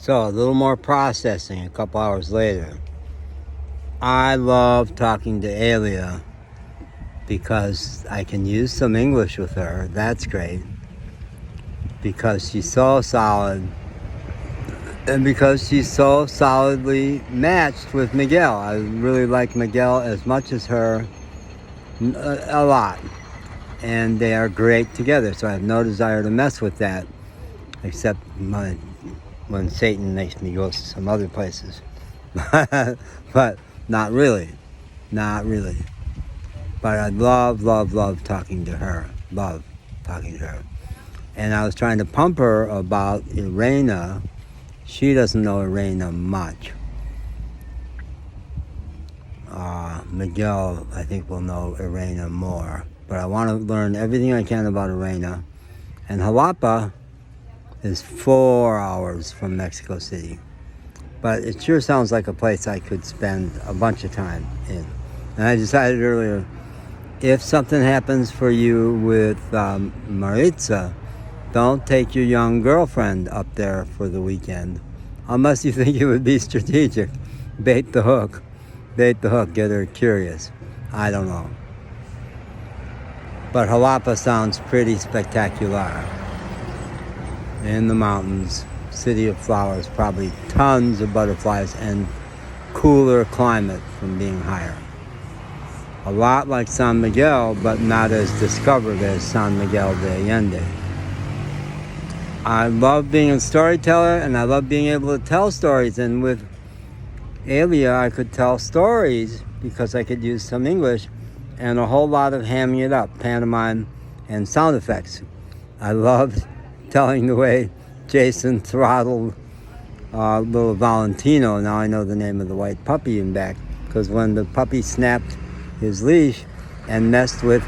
So a little more processing a couple hours later. I love talking to Alia because I can use some English with her. That's great. Because she's so solid. And because she's so solidly matched with Miguel. I really like Miguel as much as her, a lot. And they are great together. So I have no desire to mess with that. Except when Satan makes me go to some other places. But not really. Not really. But I love talking to her. Love talking to her. And I was trying to pump her about Irena. She doesn't know Irena much. Miguel, I think, will know Irena more. But I want to learn everything I can about Irena. And Jalapa is 4 hours from Mexico City. But it sure sounds like a place I could spend a bunch of time in. And I decided earlier, if something happens for you with Maritza, don't take your young girlfriend up there for the weekend. Unless you think it would be strategic. Bait the hook. Bait the hook. Get her curious. I don't know. But Jalapa sounds pretty spectacular. In the mountains, city of flowers, probably tons of butterflies and cooler climate from being higher. A lot like San Miguel, but not as discovered as San Miguel de Allende. I love being a storyteller, and I love being able to tell stories. And with Alia, I could tell stories because I could use some English and a whole lot of hamming it up, pantomime, and sound effects. I loved telling the way Jason throttled little Valentino. Now I know the name of the white puppy in back, because when the puppy snapped his leash and messed with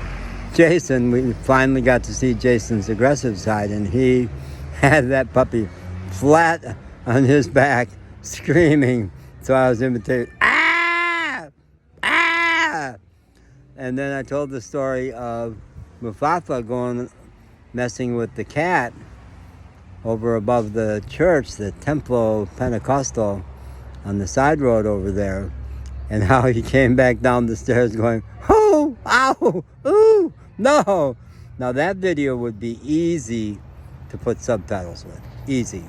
Jason, we finally got to see Jason's aggressive side, and he had that puppy flat on his back, screaming. So I was imitating, ah! Ah! And then I told the story of Mufafa messing with the cat over above the church, the Templo Pentecostal, on the side road over there, and how he came back down the stairs going, oh, ow, ooh, no. Now that video would be easy to put subtitles with, easy,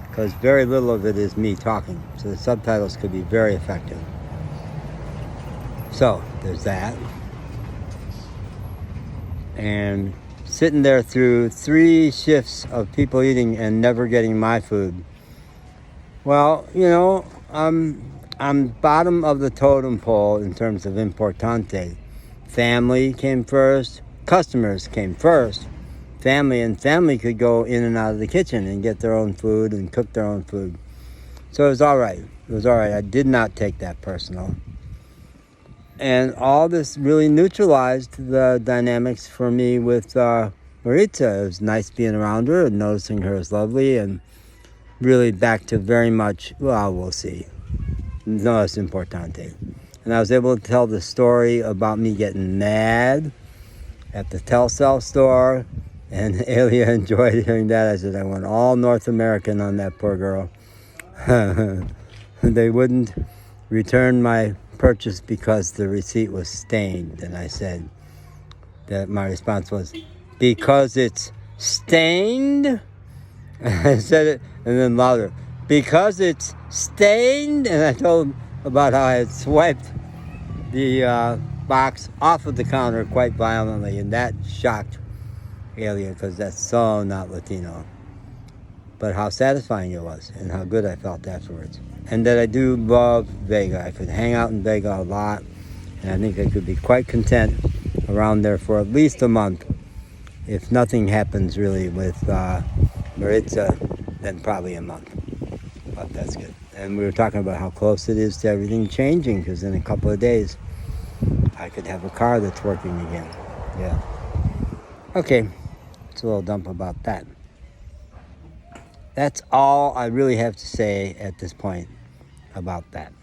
because very little of it is me talking, so the subtitles could be very effective. So there's that. And sitting there through 3 shifts of people eating and never getting my food. Well, you know, I'm bottom of the totem pole in terms of importante. Family came first, customers came first. Family could go in and out of the kitchen and get their own food and cook their own food. So it was all right. It was all right. I did not take that personal. And all this really neutralized the dynamics for me with Maritza. It was nice being around her and noticing her as lovely, and really back to very much, well, we'll see. No es importante. And I was able to tell the story about me getting mad at the Telcel store, and Alia enjoyed hearing that. I said I went all North American on that poor girl. They wouldn't return my purchase because the receipt was stained, and I said that my response was, because it's stained? I said it, and then louder, because it's stained. And I told him about how I had swiped the box off of the counter quite violently, and that shocked Alia because that's so not Latino. But how satisfying it was, and how good I felt afterwards. And that I do love Vega. I could hang out in Vega a lot, and I think I could be quite content around there for at least a month. If nothing happens really with Maritza, then probably a month. But that's good. And we were talking about how close it is to everything changing, because in a couple of days, I could have a car that's working again. Yeah. Okay, it's a little dump about that. That's all I really have to say at this point about that.